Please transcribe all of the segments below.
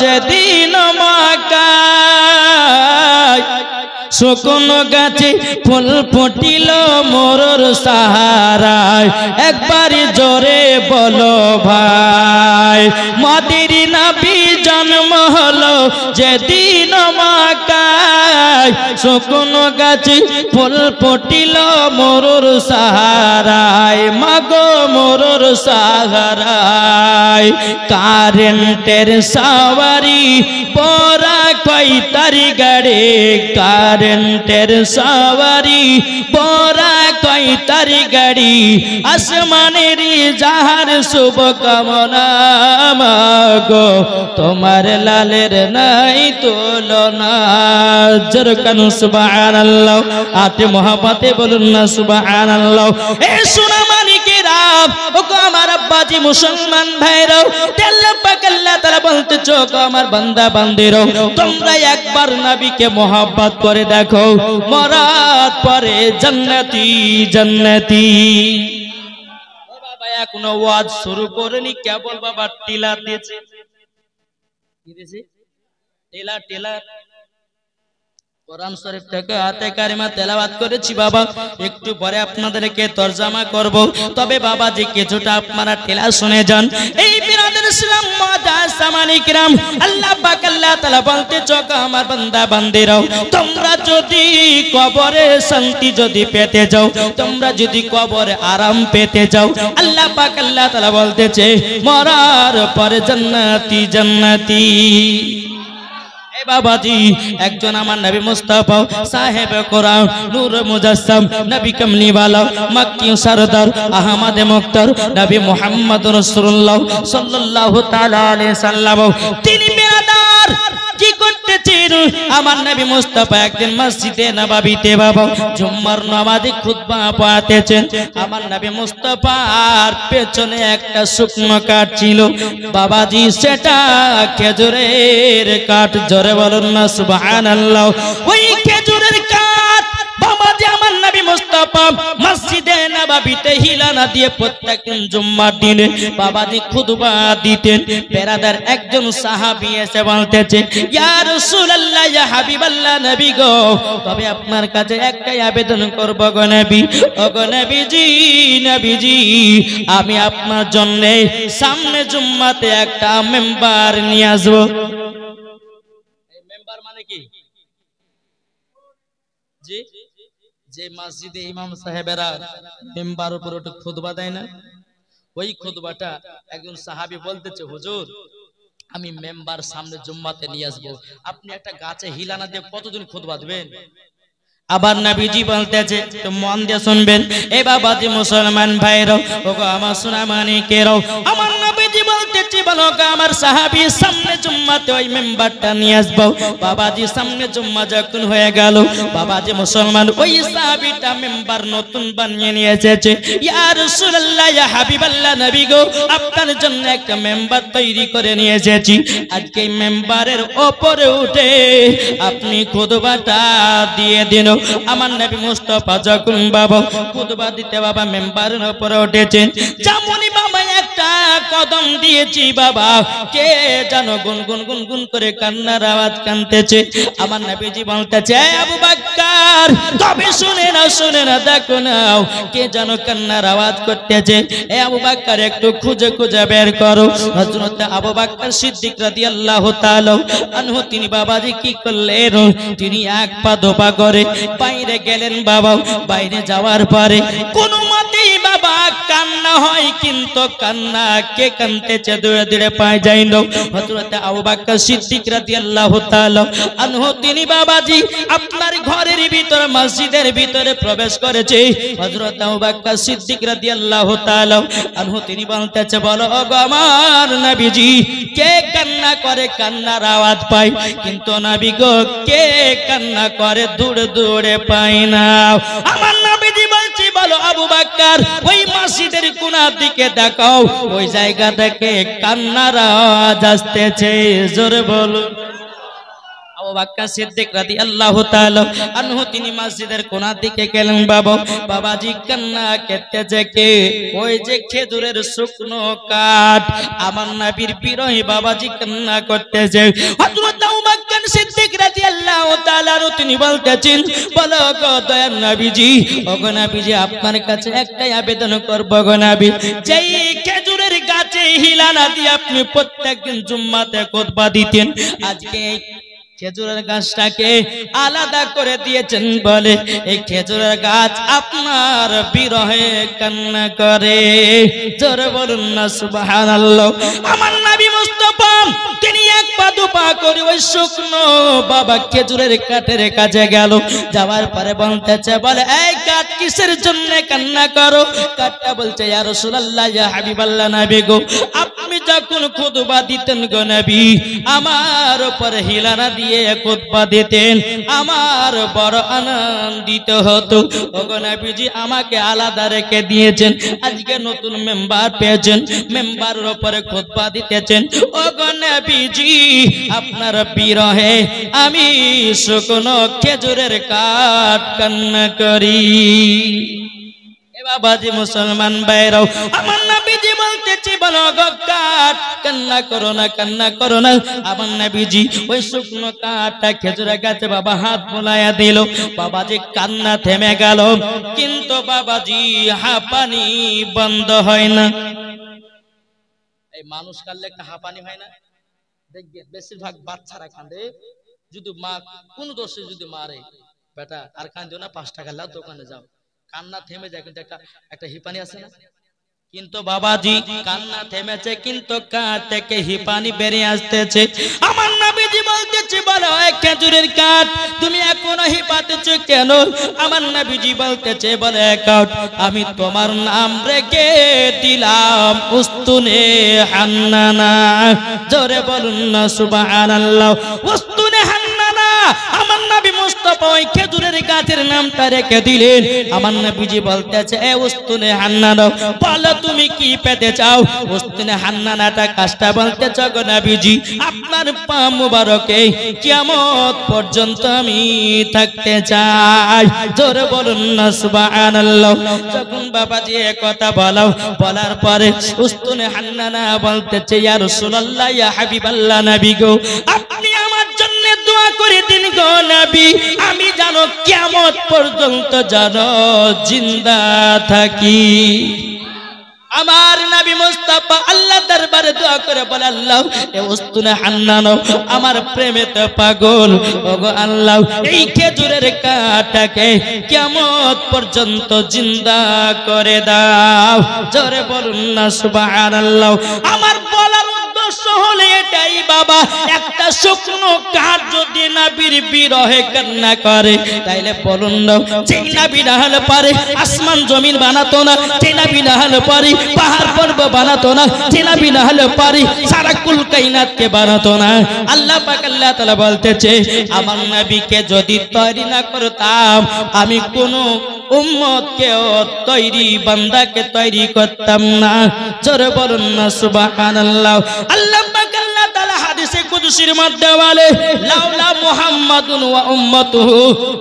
যেদিন মক্কায় শুকন গাছে ফুল ফুটিল মোরর সাহারায় একবারই জোরে বলো ভাই মাদির নবী জন্ম হলো যেদিন মক্কায় শুকন গাছে ফুল ফুটিল মোরর সাহারায় মাগো মোরর সাহারায় কারেন্টের সওয়ারি পরা কই তারি গাড়ি কারেন্টের সওয়ারি পরা কই তারি গাড়ি আসমানের জাহার শুভ কামনা মাগো তোমার লালের নাই তুলনা জরকান সুবহানাল্লাহ আতে মোহাব্বতে বলুন না সুবহানাল্লাহ এ সোনা মানিকেরা ওগো আমার আব্বাজি মুসলমান ভাইরা আল্লাহ পাক আল্লাহ তাআলা বলতেছো আমার বান্দা বান্দিরা তোমরা একবার নবীকে মোহাব্বত করে দেখো মরার পরে জান্নাতি জান্নাতি ও বাবা এখনো ওয়াজ শুরু করেনি কেবল বাবা টিলা দিয়েছে কি দিয়েছে টিলা টিলা কোরআন শরীফ থেকে আয়াতে কারিমা তেলাওয়াত করেছি বাবা একটু পরে আপনাদেরকে তরজমা করব তবে বাবা যে কিছুটা আপনারা তেলা শুনে যান এই বিরাদের ইসলাম মুআজ্জাজ সামানি কিরাম আল্লাহ পাক আল্লাহ তাআলা বলতে চোখ আমার বান্দা বান্দিরাও তোমরা যদি কবরে শান্তি যদি পেতে যাও তোমরা যদি কবরে আরাম পেতে যাও আল্লাহ পাক আল্লাহ তাআলা বলতেছে মরার পরে জান্নাতি জান্নাতি বাবাজি একজন আমার নবী মুস্তাফা সাহেব কোরআন নূর মুজাসসাম নবী কামলিওয়ালা মক্কি সরদার আহমদ মুক্তার নবী মুহাম্মদ রাসূলুল্লাহ সাল্লাল্লাহু তাআলা আলাইহি সাল্লাম তিনি বিরাদার কি করতেছেন আমার নবী মুস্তাফা একদিন মসজিদে নববীতে বাবা জুম্মার নামাজে খুতবা পড়াতেছেন আমার নবী মুস্তাফার পেছনে একটা শুকনো কাঠ ছিল বাবাজি সেটা খেজুরের কাঠ জোরে বলুন না সুবহানাল্লাহ ওই খেজুরের কাঠ বাবাজি আমার নবী মুস্তাফা মসজিদে নববীতে হিলানা দিয়ে প্রত্যেকদিন জুম্মার দিনে বাবাজি খুতবা দিতেন বেরাদার একজন সাহাবী এসে বলতেছে ইয়া রাসূলুল্লাহ ইয়া হাবিবাল্লাহ নবী গো তবে আপনার কাছে একটাই আবেদন করব গো নবী ও গো নবীজি নবীজি আমি আপনার জন্য সামনে জুম্মাতে একটা মেম্বার নিয়ে আসব এই মেম্বার মানে কি জি যে মসজিদে ইমাম সাহেবেরা মেম্বার উপর ওটা খুতবা দেয় না ওই খুতবাটা একজন সাহাবী বলতেছে হুজুর আমি মেম্বার সামনে জুম্মাতে নিয়ে আসবো আপনি একটা গাছে হিলানা দিয়ে কতদিন খুতবা দিবেন আবার নবীজি বলতেছে তো মন দিয়ে শুনবেন এ বাবাজি মুসলমান ভাইরাও ওগো আমার সোনা মানিকেরাও আমার নবীজি বলতেছে বলো আমার সাহাবী সামনে জুম্মাতে ওই মেম্বারটা নিয়ে আসবো বাবাজি সামনে জুম্মা যখন হয়ে গেল বাবাজি মুসলমান ওই সাহাবীটা মেম্বার নতুন বানিয়ে নিয়ে এসেছে ইয়া রাসূলুল্লাহ ইয়া হাবিবাল্লাহ নবী গো আপনার জন্য একটা মেম্বার তৈরি করে নিয়ে এসেছি আজকে এই মেম্বারের উপরে উঠে আপনি খুতবাটা দিয়ে দিন আমার নবী মুস্তাফা যখন বাবা খুতবা দিতে বাবা মেম্বারের উপরে উঠেছেন যেমনই বাবা একটা কদম দিয়েছি বাবা কে জানো গুনগুন গুনগুন করে কান্নার আওয়াজ কানতেছে আমার নবীজি বলতেছে আবু বকর তবে শুনে না দেখো নাও কে জানো কান্নার আওয়াজ করতেছে এ আবু বকর একটু খুঁজে খুঁজে বের করো হযরত আবু বকর সিদ্দিক রাদিয়াল্লাহু তাআলা আনহু তিনি বাবাজি কি করলেন তিনি এক পা দোপা করে বাইরে গেলেন বাবা বাইরে যাওয়ার পরে কোনো মতেই বাবা কান্না হয় কিন্তু কান্না কে কানতেছে দূরে দূরে পায় যায় না হযরত আবু বকর সিদ্দিক রাদিয়াল্লাহু তাআলা আনহু তিনি বাবাজি আপনার ঘরের ভিতর মসজিদের ভিতরে প্রবেশ করেছে হযরত আবু বকর সিদ্দিক রাদিয়াল্লাহু তাআলা আনহু তিনি বলতেছে বলো ওগো আমার নবীজি কে কান্না করে কান্নার আওয়াজ পায় কিন্তু নবী গো কে কান্না করে দূরে দূরে পায় না আমার নবীজি বলছি বলো আবু বকর ওই মসজিদের কোণার দিকে দেখাও ওই জায়গা থেকে কান্নার আওয়াজ আসতেছে জোরে বলো আবু বকর সিদ্দিক রাদিয়াল্লাহু তাআলা আনহু তিনি মসজিদের কোণার দিকে গেলেন। বাবাজি কান্না করতেছে কে? ওই যে খেজুরের শুকনো কাঠ, আমার নবীর বিরহে বাবাজি কান্না করতেছে। হযরত আবু বকর সিদ্দিক রাদিয়াল্লাহু তাআলা তিনি বলতেছেন, বলো গো দয়ার নবীজি, ওগো নবীজি আপনার কাছে একটাই আবেদন করব গো নবী, যেই খেজুরের গাছে হিলানা দিয়ে আপনি প্রত্যেকদিন জুম্মাতে খুতবা দিতেন, আজকে খেজুরের গাছটাকে আলাদা করে দিয়েছেন বলে এই খেজুরের গাছ আপনার বিরহে কান্না করে। জোরে বলুন না সুবহানাল্লাহ। আমার নবী মুস্তাফা তিনি এক পা দুপা করে ওই শুকনো বাবা খেজুরের কাঠের কাছে গেল। যাওয়ার পরে বলতেছে, বলে এই কাঠ কিসের জন্য কান্না করো? কাঠটা বলছে, ইয়া রাসূলুল্লাহ, ইয়া হাবিবাল্লাহ নবী গো, আপনি যখন খুতবা দিতেন গো নবী, আমার উপরে হিলানা দিয়ে খুতবা দিতেন, আমার বড় আনন্দিত হতো। ওগো নবীজি আমাকে আলাদা রেখে দিয়েছেন, আজকে নতুন মেম্বার পেয়েছেন, মেম্বারের উপরে খুতবা দিতেছেন। ওগো নবীজি আপনার বিরহে আমি শুকনো খেজুরের কাঠ কান্না করি। বাবাজি মুসলমান ভাইরাও, আমার নবীজি বলতেছি, বলো গো কাঠ কান্না করো না, কান্না করো না। আমার নবীজি ওই শুকনো কাঠটা খেজুরের গাছে বাবা হাত বুলাইয়া দিল। বাবাজি কান্না থেমে গেল, কিন্তু বাবাজি হাঁপানি বন্ধ হয় না। এই মানুষ কাঁদলে একটা হাঁপানি হয় না? দেখবেন বেশিরভাগ বাচ্চারা কাঁদে, যদি মা কোন দোষে যদি মারে, বেটা আর কাঁদিও না, 5 টাকা লাও, দোকানে যাও, কান্না থেমে যায়, কিন্তু একটা হিপানি আছে না? কিন্তু বাবাজি কান্না থেমেছে, কিন্তু কাঠ থেকে হিপানি বেরিয়ে আসতেছে। আমার নবীজি বলতেছে, বলো এই খেজুরের কাঠ তুমি এখনো হিপাতেছো কেন? আমার নবীজি বলতেছে, বলে কাঠ আমি তোমার নাম রেখে দিলাম উস্তুনে হান্নানা। জোরে বলুন না সুবহানাল্লাহ। উস্তুনে হান্নানা, আমার নবী মুস্তাফা ওই খেজুরের গাছের নামটা রেখে দিলেন। আমার নবীজি বলতেছে, এ উস্তুনে হান্নানা, বলো তুমি কি পেতে চাও? উস্তুনে হান্নানাটা কাজটা বলতেছে, গো নবীজি আপনার পা মুবারকে কিয়ামত পর্যন্ত আমি থাকতে চাই। জোরে বলুন না সুবহানাল্লাহ। যখন বাবাজি এই কথা বলার পরে উস্তুনে হান্নানা বলতেছে, ইয়া রাসূলুল্লাহ, ইয়া হাবিবাল্লাহ নবী গো, আপনি আমার জন্য দোয়া করে দিন গো নবী, আমি জানো কিয়ামত পর্যন্ত জানো জিন্দা থাকি। আমার নবী মুস্তাফা আল্লাহ দরবারে দোয়া করে বলে, আল্লাহ এ উস্তুনে হান্নানা আমার প্রেমেতে পাগল, ওগো আল্লাহ এই খেজুরের কাঠটাকে কিয়ামত পর্যন্ত জিন্দা করে দাও। জোরে বলুন না সুবহানাল্লাহ। আমার বলার উদ্দেশ্য হলো এটাই বাবা, একটা শুকনো কাঠ যদি নবীর বিরহে কান্না করে, তাইলে বলুন না, যেই নবী না হলে পারে আসমান জমিন বানাতো না, যেই নবী না হলে পারে পাহাড় পর্বত বানাতো না, যে নবী না হলে পারে সারা কুল কায়নাতকে বানাতো না। আল্লাহ পাক আল্লাহ তাআলা বলতেছে, আমার নবীকে যদি তৈরি না করতাম, আমি কোন উম্মতকে তৈরি বান্দাকে তৈরি করতাম না। জোরে বলুন না সুবহানাল্লাহ। আল্লাহ পাক আল্লাহ তাআলা হাদিসে কুদসির মধ্যে বলে, লাউলা মুহাম্মাদুন ওয়া উম্মাতুহু,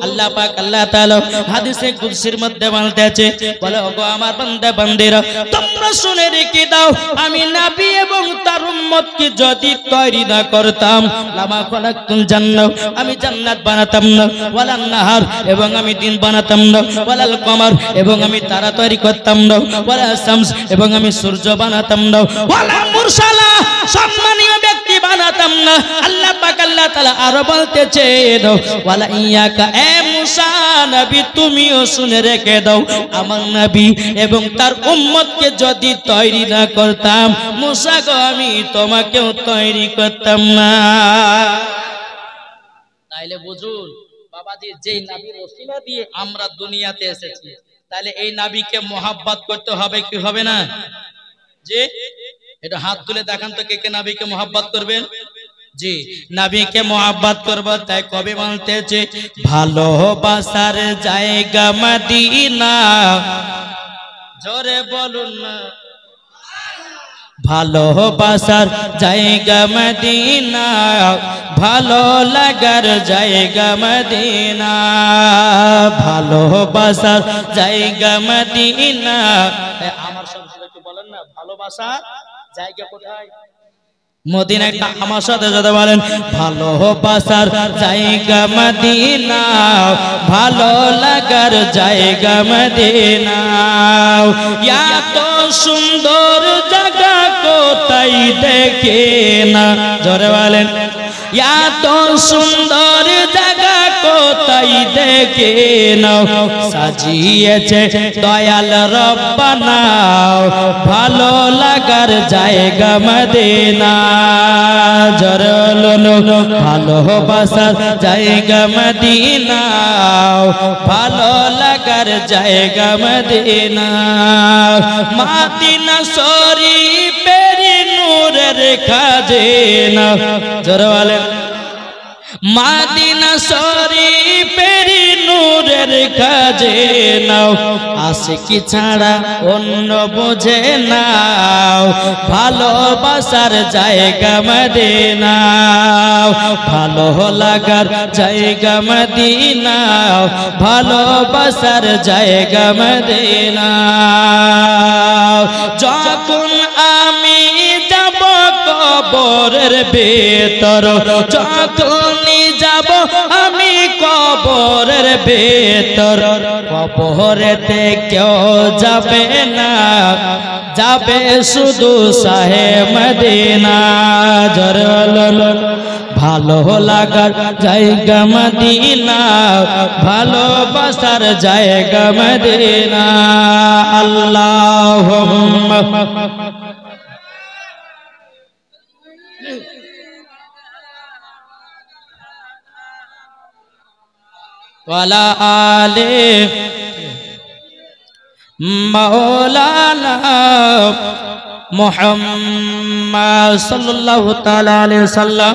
আল্লাহ পাক আল্লাহ তাআলা হাদিসে কুদসির মধ্যে বলতেছে, বলে ওগো আমার বান্দা বান্দিরা, তোমরা শুনে রেখে দাও, আমি নবী এবং তার উম্মতকে যদি তৈরি না করতাম, লামা খালাকতুল জান্নাহ, আমি জান্নাত বানাতাম না, ওয়ালান নাহার, এবং আমি দিন বানাতাম না, ওয়ালাল কমার, এবং আমি তারা তৈরি করতাম না, ওয়ালা শামস, এবং আমি সূর্য বানাতাম না, ওয়ালা মুরসালা, সম্মানীয় ব্যক্তি বানাতাম না। আল্লাহ পাক আল্লাহ তাআলা আরো বলতেছে, ওয়ালা ইয়াকা, এ মুসা নবী তুমিও শুনে রেখে দাও, আমার নবী এবং তার উম্মতকে যদি তৈরি না করতাম, মুসা গো আমি তোমাকেও তৈরি করতাম না। তাইলে বুঝুন বাবাজি, যেই নবীর ওসিলা দিয়ে আমরা দুনিয়াতে এসেছি, তাহলে এই নবীকে মোহাব্বত করতে হবে কি হবে না? যে এটা হাত তুলে দেখান তো, কে কে নবীকে মোহাব্বত করবেন? জি, নবীকে মোহাব্বত করব, তাই কবি বলতেছে, ভালোবাসার জায়গা মদিনা। জোরে বলুন না, ভালোবাসার জায়গা মদিনা, ভালো লাগার জায়গা মদিনা, ভালোবাসার জায়গা মদিনা। আমার সঙ্গে একটু বলেন না, ভালোবাসার জায়গা কোথায়? মদিনা। একটা আমার সাথে সাথে বলেন, ভালোবাসার জায়গা মদিনা, ভালো লাগার জায়গা মদিনা। এত সুন্দর জায়গা কোথায় দেখে না, জোরে বলেন, এত সুন্দর জায়গা কোথায় দেখে নাও, সাজিয়েছে দয়াল রব্বানা, ভালো লাগার জায়গা মদিনা। জরলন ভালোবাসার জায়গা মদিনা, ভালো লাগার জায়গা মদিনা। মদিনা শরীফের নূরের খাজনা, জোরে বলেন, মদিনা শরীফের নূরের খাজনা, আশিকি ছাড়া অন্য বোঝে না, ভালোবাসার জায়গা মদিনা, ভালো লাগার জায়গা মদিনা, ভালোবাসার জায়গা মদিনা। যখন আমি যাব কবরের ভেতর, যখনই যাব আমি কবরের ভেতর, কবরেতে কেউ যাবে না, যাবে শুধু শাহে মদিনা। জরলন ভালো লাগার জায়গা মদিনা, ভালোবাসার জায়গা মদিনা। আল্লাহুম্মা ওয়ালা আলে মাওলানা মুহাম্মদ সাল্লাল্লাহু তাআলা আলাইহি ওয়াসাল্লাম।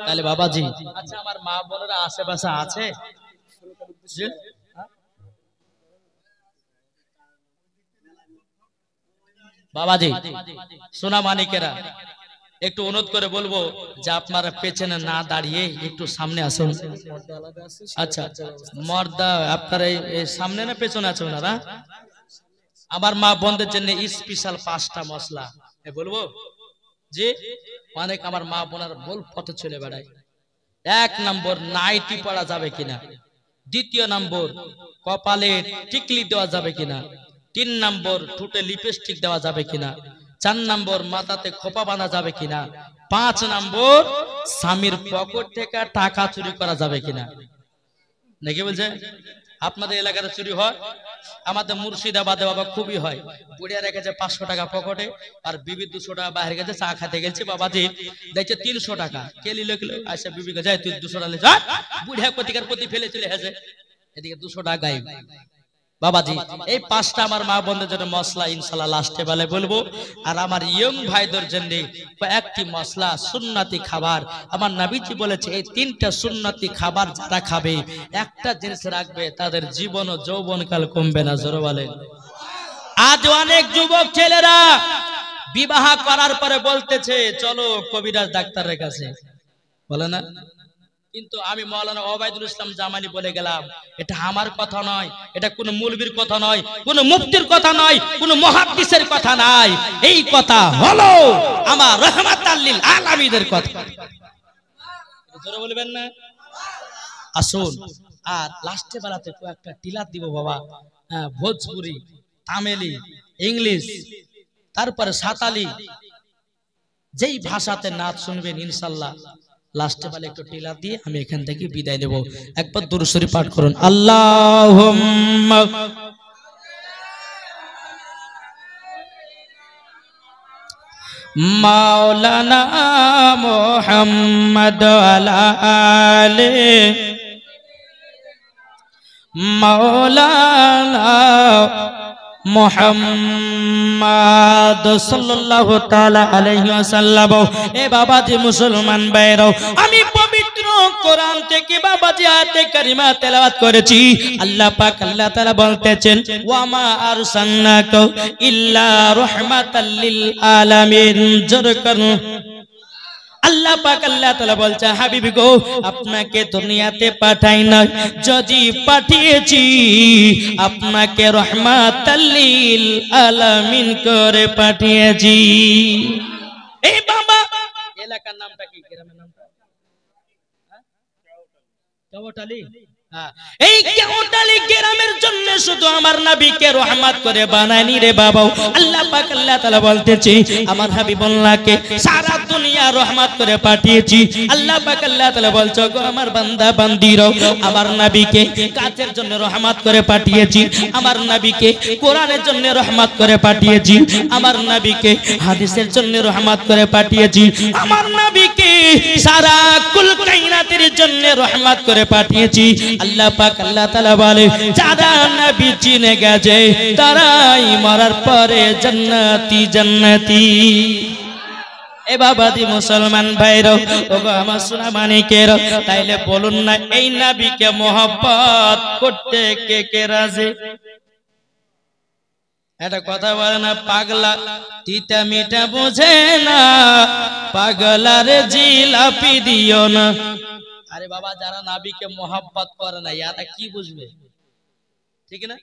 তাহলে বাবাজি, আচ্ছা আমার মা বোনেরা আশেপাশে আছে? বাবাজি সোনা মানিকেরা, একটু অনুরোধ করে বলবো যে আপনারা পেছনে না দাঁড়িয়ে একটু সামনে আসুন। আচ্ছা মর্দা আপনারা এই সামনে না পেছনে আছে ওনারা? আমার মা বোনদের জন্য স্পেশাল 5টা মশলা বলবো যে অনেক আমার মা বোনার বল পথে চলে বেড়ায়। 1 নম্বর, নাইটি পরা যাবে কিনা। 2 নম্বর, কপালে টিকলি দেওয়া যাবে কিনা। 3 নম্বর, ঠোঁটে লিপস্টিক দেওয়া যাবে কিনা। 4 নম্বর, মাথাতে খোপা বাঁধা যাবে কিনা। 5 নম্বর, স্বামীর পকেট থেকে টাকা চুরি করা যাবে কিনা। নাকি বলছে? আপনাদের এলাকাতে চুরি হয়? আমাদের মুর্শিদাবাদে বাবা খুবই হয়। বুড়িয়া রেখেছে 500 টাকা পকেটে, আর বিবি 200 টাকা বাইরে গেছে চা খেতে গেছে, বাবাজি দেখছে 300 টাকা কেলি লেখলো। আচ্ছা বিবিকে যায়, তুই 200 টাকা যা, বুড়িয়া প্রতিকার প্রতি ফেলে চলে হেসে, এদিকে 200 টাকা গায়েব। বাবাজি এই 5টা আমার মা বোনদের জন্য মশলা ইনশাআল্লাহ লাস্টে বেলা বলবো। আর আমার ইয়ং ভাইদের জন্য একটি মশলা সুন্নতি খাবার। আমার নবীজি বলেছে এই 3টা সুন্নতি খাবার যারা খাবে, একটা জিনিস রাখবে, তাদের জীবন ও যৌবনকাল কমবে না। জোরে বলেন। আজ অনেক যুবক ছেলেরা বিবাহ করার পরে বলতেছে চলো কবিরাজ ডাক্তারের কাছে, বলে না? কিন্তু আমি মাওলানা ওবায়দুল ইসলাম জামানি বলে গেলাম, এটা আমার কথা নয়, এটা কোনো মৌলবীর কথা নয়, কোনো মুফতির কথা নয়, কোনো মুহাদ্দিসের কথা নাই, এই কথা হলো আমার রাহমাতাল লিল আলামিনের কথা। জোরে বলবেন না? আসুন। আর লাস্টে বেলাতে একটা টিলার দিব বাবা, ভোজপুরি, তামিলি, ইংলিশ, তারপরে সাঁওতালি, যেই ভাষাতে নাচ শুনবেন ইনশাআল্লাহ লাস্টে বেলা একটু টিলা দিয়ে আমি এখান থেকে বিদায় নেব। একবার দুরূদ শরীফ পাঠ করুন। আল্লাহুম্মা মাওলানা মুহাম্মদ আলা আলি মাওলানা মুহাম্মদ সাল্লাল্লাহু তাআলা আলাইহি ওয়াসাল্লাম। এ বাবাজি মুসলমান ভাইরাও, আমি পবিত্র কোরআন থেকে বাবাজি আয়াতে কারিমা তেলাওয়াত করেছি। আল্লাহ পাক আল্লাহ তাআলা বলতেছেন, ওয়া মা আরসালনাকা ইল্লা রাহমাতাল লিল আলামিন। জোরকার আল্লাহ পাক আল্লাহ তাআলা বলছে, হাবিবি গো, আপনাকে দুনিয়াতে পাঠাই না, যদি পাঠিয়েছি আপনাকে রহমাতাল লিল আলামিন করে পাঠিয়েছি। এই বাবা এলাকার নামটা কি, গ্রামের নামটা কেওটালি। এই কেওটালি গ্রামের জন্য শুধু আমার নবীকে রহমত করে বানায়নি রে বাবা। আল্লাহ পাক আল্লাহ তাআলা বলতেছে, আমার হাবিবুল্লাহকে সারা দুনিয়া রহমত করে পাঠিয়েছি। আল্লাহ পাক আল্লাহ তাআলা বলছো, গো আমার বান্দা বান্দিরাও, আমার নবীকে কাজের জন্য রহমত করে পাঠিয়েছি, আমার নবীকে কোরআনের জন্য রহমত করে পাঠিয়েছি, আমার নবীকে হাদিসের জন্য রহমত করে পাঠিয়েছি, আমার নবীকে সারা কুল কায়নাতের জন্য রহমত করে পাঠিয়েছি। আল্লাহ পাক আল্লাহ তাআলা বলে, যারা নবী চিনে গেছে তারাই মরার পরে জান্নাতি জান্নাতি। এ বাবাজি মুসলমান ভাইরা, ওগো আমার সোনা মানিকের, তাইলে বলুন না, এই নবীকে মহব্বত করতে কে কে রাজি? এটা কথা বলে না, পাগলা তিতা মিঠা বোঝে না, পাগলারে জিলাপি দিও না। আরে বাবা, যারা নবীকে মহব্বত করে না এরা কি বুঝবে? ঠিক না?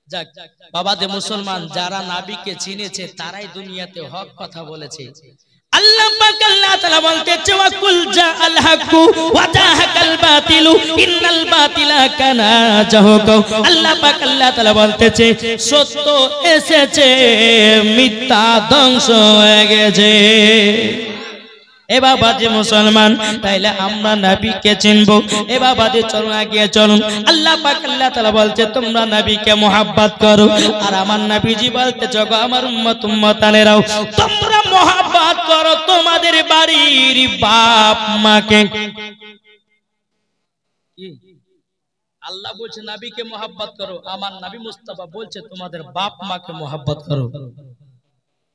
যাক বাবাতে মুসলমান, যারা নবীকে চিনেছে তারাই দুনিয়াতে হক কথা বলেছে। আল্লাহ পাক আল্লাহ তাআলা বলতেছে, ওয়া কুল জাআল হাক্কু ওয়া জাহাকাল বাতিলু ইন্নাল বাতিলা কানা জাহুকা। আল্লাহ পাক আল্লাহ তাআলা বলতেছে, সত্য এসেছে, মিথ্যা ধ্বংস হয়ে গেছে। এ বাবাজি মুসলমান, তাইলে আমরা নবীকে চিনবো। এ বাবাজি চলুন এগিয়ে চলুন। আল্লাহ পাক আল্লাহ তাআলা বলছে, তোমরা নবীকে মহব্বত করো। আর আমার নবীজি বলতে, জগো আমার উম্মত উম্মতানেরাও, তোমরা মহব্বত করো তোমাদের বাড়ির বাপ মাকে। আল্লাহ বলছে নবীকে মহব্বত করো, আমার নবী মুস্তাফা বলছে তোমাদের বাপ মাকে মহব্বত করো।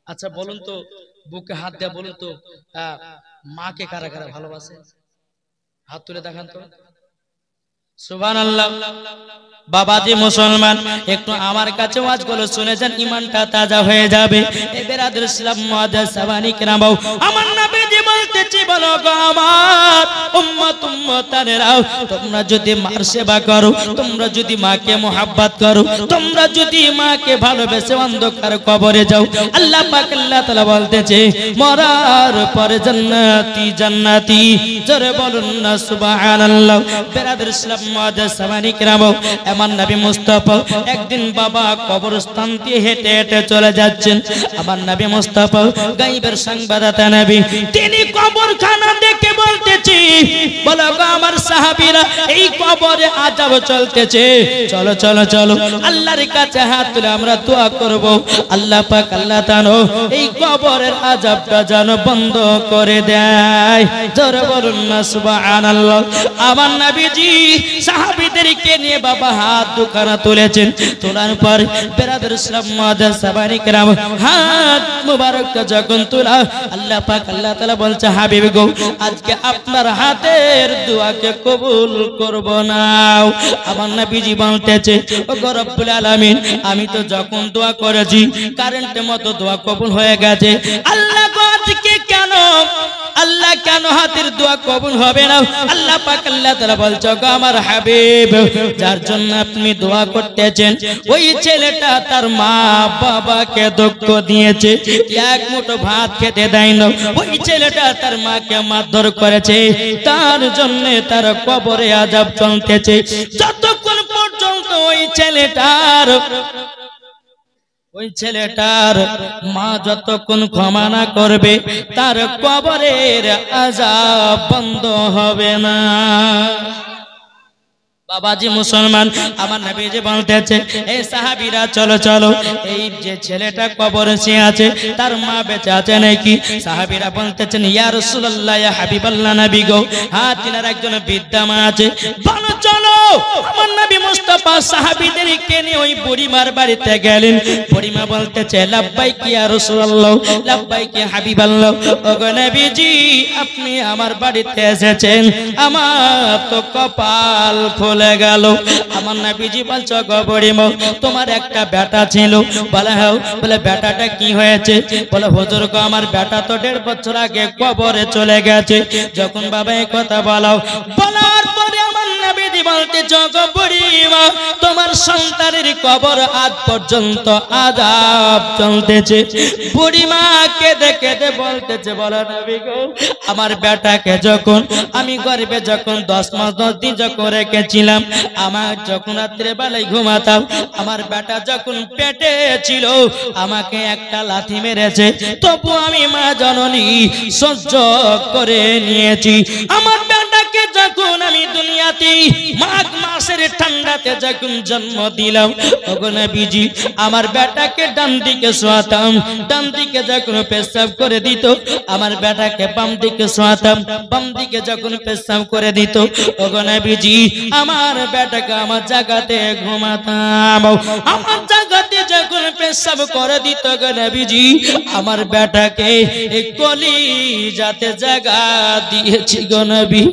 আচ্ছা বলুন তো, বুকে হাত দিয়ে বলুন তো, মাকে কারা কারা ভালোবাসে? হাত তুলে দেখান তো। সুবহানাল্লাহ। বাবাজি মুসলমান, একটু আমার কাছে ওয়াজগুলো শুনে যান, ঈমানটা তাজা হয়ে যাবে। এ বেরাদর ইসলাম মুআজ্জাজ সাবানি কেরাম, আমার নবীজি বলতেছি, বলো গো আমার উম্মত উম্মতানেরাও, তোমরা যদি মার সেবা করো, তোমরা যদি মাকে মহব্বত করো, তোমরা যদি মাকে ভালোবেসে অন্ধকার কবরে যাও, আল্লাহ পাক আল্লাহ তাআলা বলতেছে, মরার পরে জান্নাতি জান্নাতি। জোরে বলুন না সুবহানাল্লাহ। বেরাদর ইসলাম মুআজ্জাজ সাবানি কেরাম, আমার নবী মুস্তাফা একদিন বাবা কবরস্থান দিয়ে হেঁটে হেঁটে চলে যাচ্ছেন। আমার নবী মুস্তাফা গায়বের সংবাদদাতা নবী, তিনি কবরখানা দেখে বলতেছি, বলো গো আমার সাহাবীরা, এই কবরে আযাব চলতেছে, চলো চলো চলো আল্লাহর কাছে হাত তুলে আমরা দোয়া করব, আল্লাহ পাক আল্লাহ তাআলা এই কবরের আযাবটা যেন বন্ধ করে দেয়। জোরে বলুন না সুবহানাল্লাহ। আমার নবীজি সাহাবীদেরকে নিয়ে বাবা হাত দুখানা তুলেছেন, তোলার পর বেরাদর ইসলাম মুআজ্জাজ সাবানি কেরাম হাত মুবারকটা যখন তোলা, আল্লাহ পাক আল্লাহ তাআলা বলছে, হাবিব গো, আজকে আপনার হাতের দোয়াকে কবুল করব না। আমার নবীজি বলতেছে, ও গো রব্বুল আলামিন, আমি তো যখন দোয়া করেছি কারেন্টের মতো দোয়া কবুল হয়ে গেছে, আল্লাহ গো আজকে কেন, আল্লাহ কেন হাতের দোয়া কবুল হবে না? আল্লাহ পাক আল্লাহ তাআলা বলছে, গো আমার হাবিব, যার জন্য আপনি দোয়া করতেছেন ওই ছেলেটা তার মা বাবাকে দুঃখ দিয়েছে, এক মুঠো ভাত খেতে দেয় না, ওই ছেলেটা তার মাকে মারধর করেছে, তার জন্য তার কবরে আযাব চলতেছে। যতক্ষণ পর্যন্ত ওই ছেলেটার মা যতক্ষণ ক্ষমা না করবে, তার কবরের আযাব বন্ধ হবে না। বাবাজি মুসলমান, আমার নবীজি বলতেছে এই সাহাবীরা চলো চলো, এই যে ছেলেটা কবরে শুয়ে আছে তার মা বেঁচে আছে নাকি? সাহাবীরা বলতেছেন ইয়া রাসূলুল্লাহ, ইয়া হাবিবাল্লাহ, নবী গো হ্যাঁ তিনার একজন বৃদ্ধা মা আছে। বলো চলো। আমার নবী মুস্তাফা সাহাবীদেরকে নিয়ে ওই বুড়িমার বাড়িতে গেলেন। বুড়িমা বলতেছে লাব্বাইক ইয়া রাসূলুল্লাহ, লাব্বাইক ইয়া হাবিবাল্লাহ, ওগো নবীজি আপনি আমার বাড়িতে এসেছেন, আমার তো কপাল খুলে গেল। আমার নবীজি বলছো গো বুড়িমা তোমার একটা বেটা ছিল। বলে হ্যাঁ। বলে বেটাটা কি হয়েছে? বলে হুজুর গো আমার বেটা তো 1.5 বছর আগে কবরে চলে গেছে। যখন বাবা এই কথা বলার পরে আমার নবীজি বলতে গো বুড়িমা তোমার সন্তানের কবর আজ পর্যন্ত আযাব চলতেছে। বুড়িমা কেঁদে কেঁদে বলতেছে বলো নবী গো আমার বেটাকে যখন আমি গর্ভে যখন 10 মাস 10 দিন যখন রেখেছিলাম, আমার যখন রাত্রে বেলায় ঘুমাতাম, আমার বেটা যখন পেটে ছিল আমাকে একটা লাথি মেরেছে, তবু আমি মা জননী সহ্য করে নিয়েছি। আমার বেটাকে যখন আমি দুনিয়াতে মাঘ মাসের ঠান্ডাতে যখন জন্ম দিলাম, ওগো নবীজি আমার বেটাকে ডান দিকে শোয়াতাম, ডান দিকে যখন পেশাব করে দিত আমার বেটাকে বাম দিকে শোয়াতাম, বাম দিকে যখন পেশাব করে দিত ওগো নবীজি আমার বেটাকে আমার জায়গাতে ঘুমাতাম, আমার জায়গাতে যখন পেশাব করে দিত গো নবীজি আমার বেটাকে এই কলিজাতে জায়গা দিয়েছি গো নবী।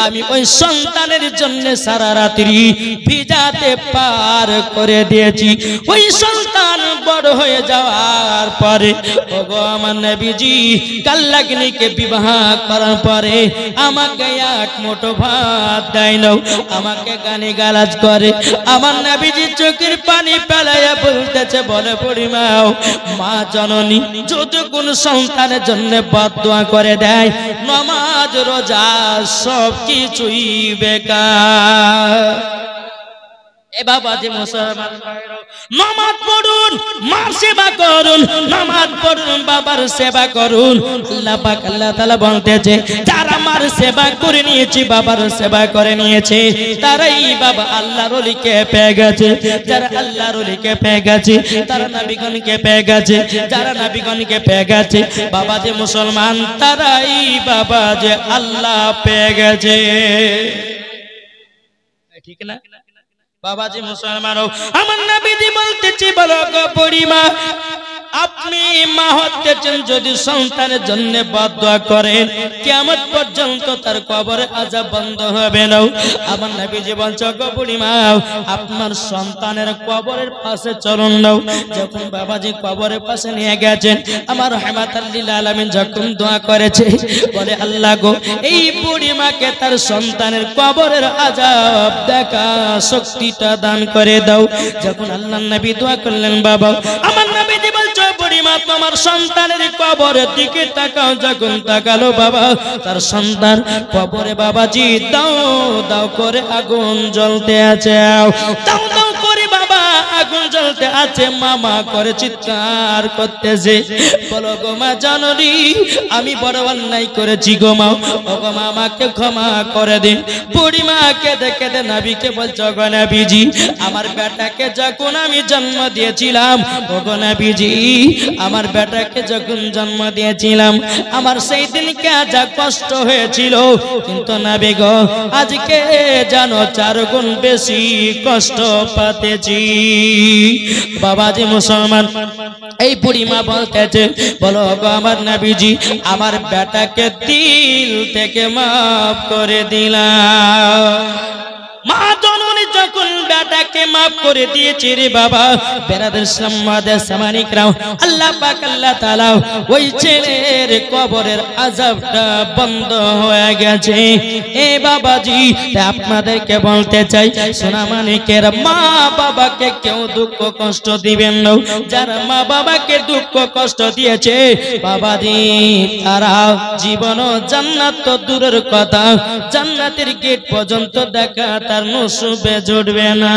আমি ওই সন্তানের জন্য সারা রাত্রি ভিজাতে পার করে দিয়েছি। ওই সন্তান বড় হয়ে যাওয়ার পরে ওগো আমার নবীজি কাল্লাগনিকে বিবাহ করার পরে আমাকে 1 মুঠো ভাত দেয় না, আমাকে গালি গালাজ করে। আমার নবীজি চোখের পানি ফেলাইয়া বলতেছে বলে বুড়িমা মা জননী যদি কোন সন্তানের জন্য বদদোয়া করে দেয় নামাজ রোজা সব কিছুই বেকার। এ বাবাজি মুসলমান নামাজ পড়ুন, মার সেবা করুন, নামাজ পড়ুন, বাবার সেবা করুন। আল্লাহ পাক আল্লাহ তাআলা বলতেছে যারা মার সেবা করে নিয়েছে, বাবার সেবা করে নিয়েছে, তারাই বাবা আল্লাহর ওলিকে পেয়ে গেছে। যারা আল্লাহর ওলিকে পেয়ে গেছে তারা নবীগণকে পেয়ে গেছে, যারা নবীগণকে পেয়ে গেছে বাবাজি মুসলমান তারাই বাবাজি আল্লাহ পেয়ে গেছে। ঠিক না বাবাজি মুসলমান? আমার নবীজি বলতেছি বলো গো বুড়িমা আপনি মা হচ্ছেন যদি সন্তানের জন্য বদদোয়া করেন কিয়ামত পর্যন্ত তার কবরে আযাব বন্ধ হবে না। আমার নবীজি বলছে গো বুড়িমা আপনার সন্তানের কবরের পাশে চলুন নাও। যখন বাবাজি কবরের পাশে নিয়ে গেছেন আমার রাহমাতাল লিল আলামিন যখন দোয়া করেছে বলে আল্লাহ গো এই বুড়িমাকে তার সন্তানের কবরের আযাব দেখা শক্তিটা দান করে দাও। যখন আল্লাহর নবী দোয়া করলেন বাবা আমার নবীজি বলছে বুড়িমা তোমার সন্তানের কবরের দিকে তাকাও। যখন তাকালো বাবা তার সন্তান কবরে বাবাজি দাও দাও করে আগুন জ্বলতে আছে, দাও দাও করে বাবা আগুন জ্বলতে আছে, মামা করে চিৎকার করতেছে বলো গো মা জাননি আমি বড় অন্যায় করেছি গো মা, ও গো মা আমাকে ক্ষমা করে দিন। বুড়িমা কেঁদে কেঁদে নবীকে বলছো গো নবীজি আমার বেটাকে যখন আমি জন্ম দিয়েছিলাম, ও গো নবীজি আমার বেটাকে যখন জন্ম দিয়েছিলাম আমার সেই দিনকে যা কষ্ট হয়েছিল, কিন্তু নবী গো আজকে জানো 4 গুণ বেশি কষ্ট পাতেছি। বাবাজি মুসলমান এই বুড়িমা বলতেছে বলো গো আমার নবীজি আমার বেটাকে দিল থেকে মাফ করে দিলাম। মা জননী যখন বেটাকে মাফ করে দিয়েছে রে বাবা বেরাদের সম্মাদের সামানিকরাও আল্লাহ পাক আল্লাহ তাআলা ওই ছেলের কবরের আযাবটা বন্ধ হয়ে গেছে। এ বাবাজি আপনাদেরকে বলতে চাই সোনা মানিকের মা বাবাকে কেউ দুঃখ কষ্ট দিবেন না। যারা মা বাবাকে দুঃখ কষ্ট দিয়েছে বাবাজি তারা জীবন জান্নাত তো দূরের কথা জান্নাতের গেট পর্যন্ত দেখা তার নসিবে জুটবে না।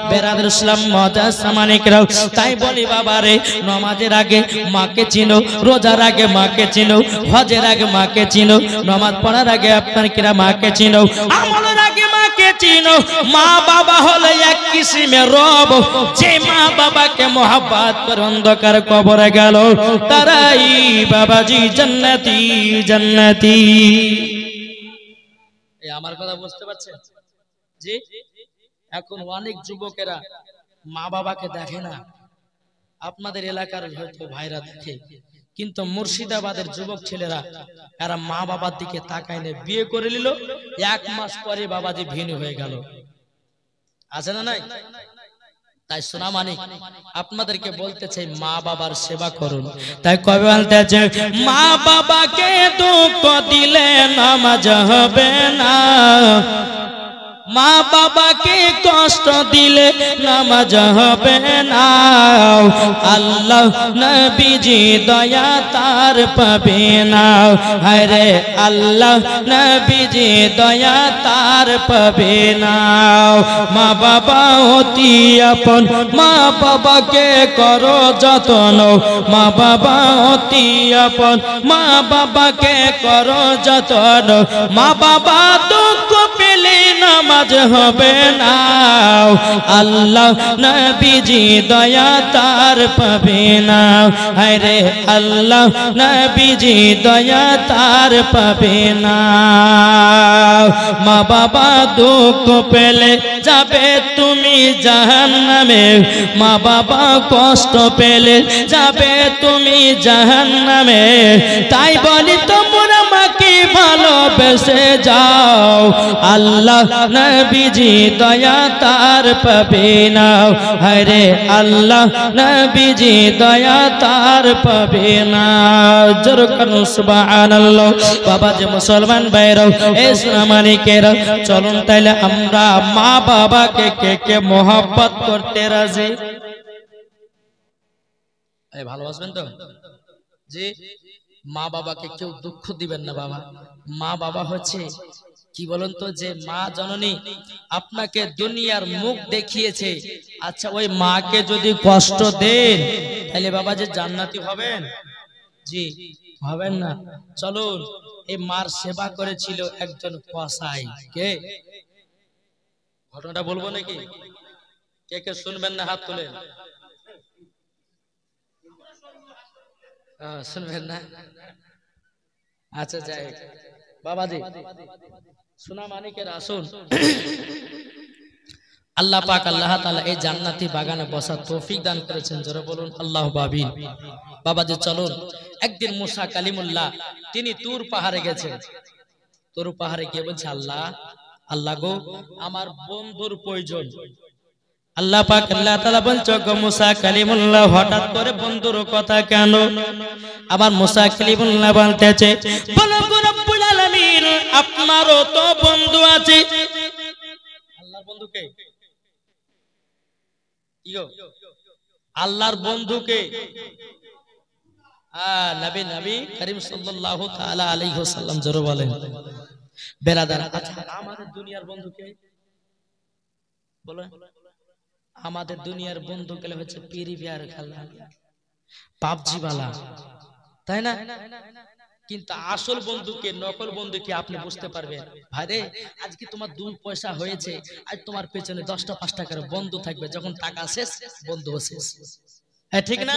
বেরাদের ইসলাম মজা সামানিকরাও তাই বলি বাবারে নামাজের আগে মাকে চিনো, রোজার আগে মাকে চিনো, হজের আগে মাকে চিনো, নামাজ পড়ার আগে আপনার কিরা মাকে চিনো, আমলের আগে মাকে বাবাকে চিনো, মা বাবা হলো এক কিসিমের রব। যে মা বাবাকে মোহাব্বত করে অন্ধকার কবরে গেল তারাই বাবাজি জান্নাতি জান্নাতি। এই আমার কথা বুঝতে পারছেন জি? এখন অনেক যুবকেরা মা বাবাকে দেখে না, আপনাদের এলাকার হয়তো ভাইরা দেখে, কিন্তু মুর্শিদাবাদের যুবক ছেলেরা এরা মা বাবার দিকে তাকায় না, বিয়ে করে নিল, 1 মাস পরে বাবাজি ভিন্ন হয়ে গেল। আছে না নাই? তাই শোনা মানিক আপনাদেরকে বলতে চাই মা বাবার সেবা করুন। তাই কবে বলতেছে মা বাবাকে দুঃখ দিলে নামাজ হবে না, মা বাবাকে কষ্ট দিলে নামাজ হবে না। আল্লাহ নবীজি দয়া তার পাবে না, আরে আল্লাহ নবীজি দয়া তার পাবে না। মা বাবা অতি আপন, মা বাবাকে করো যত্ন, মা বাবা অতি আপন, মা বাবাকে করো যত্ন। মা বাবা দুঃখ পেলে নামাজ হবে না, আল্লাহ নবীজি দয়া তার পাবে না, আরে আল্লাহ নবীজি দয়া তার পাবে না। মা বাবা দুঃখ পেলে যাবে তুমি জাহান্নামে, মা বাবা কষ্ট পেলে যাবে তুমি জাহান্নামে। তাই বলি তোমরা মাকে ভালোবেসে যাও, আল্লাহ নবীজি দয়া তার পাবে না, আরে আল্লাহ নবীজি দয়া তার পাবে না। জোর করুন সুবহানাল্লাহ। বাবা যে মুসলমান ভাইরা এই সোনামানিকেরা, চলুন তাইলে আমরা মা বাবাকে কে কে মোহাব্বত করতে রাজি? এই ভালোবাসবেন তো জি? মা বাবাকে কেউ দুঃখ দিবেন না বাবা। মা বাবা হচ্ছে কি বলেন তো, যে মা জননী আপনাকে দুনিয়ার মুখ দেখিয়েছে, আচ্ছা ওই মাকে যদি কষ্ট দেন তাহলে বাবা যে জান্নাতি হবেন? জি হবেন না। চলুন, এই মার সেবা করেছিল একজন কসাই, কে ঘটনাটা বলবো নাকি? কে কে শুনবেন না হাত তোলেন। শুনবেন না? আচ্ছা যাই বাবাজি সোনা মানিকের আসুন, আল্লাহ পাক আল্লাহ তাআলা এই জান্নাতি বাগানে বসার তৌফিক দান করেছেন, জোরে বলুন আল্লাহু আমিন। বাবাজি চলুন, একদিন মুসা কালিমুল্লাহ তিনি তুর পাহাড়ে গেছেন। তুর পাহাড়ে গিয়ে বলছে আল্লাহ আল্লাহ গো আমার বন্ধুর প্রয়োজন। আল্লাহ পাক আল্লাহ তাআলা বলছে গো মুসা কালিমুল্লাহ হঠাৎ করে বন্ধুর কথা কেন? আবার মুসা কালিমুল্লাহ বলতেছে বলো গো রব্বুল আলামিন আপনারও তো বন্ধু আছে। আল্লাহর বন্ধুকে কি গো? আল্লাহর বন্ধুকে নবী নবী করিম সাল্লাল্লাহু তাআলা আলাইহি ওয়াসাল্লাম জোরে বলেন। বেরাদার আচ্ছা আমাদের দুনিয়ার বন্ধুকে বলেন। আমাদের দুনিয়ার বন্ধু গেলে হচ্ছে পিরি বিয়ার খেলা, পাবজি वाला, তাই না? কিন্তু আসল বন্ধুকে নকল বন্ধুকে আপনি বুঝতে পারবেন। ভাইরে আজকে তোমার 2 পয়সা হয়েছে, আজ তোমার পেছনে 10টা 5 টাকার বন্ধু থাকবে, যখন টাকা শেষ বন্ধু শেষ। হ্যাঁ ঠিক না?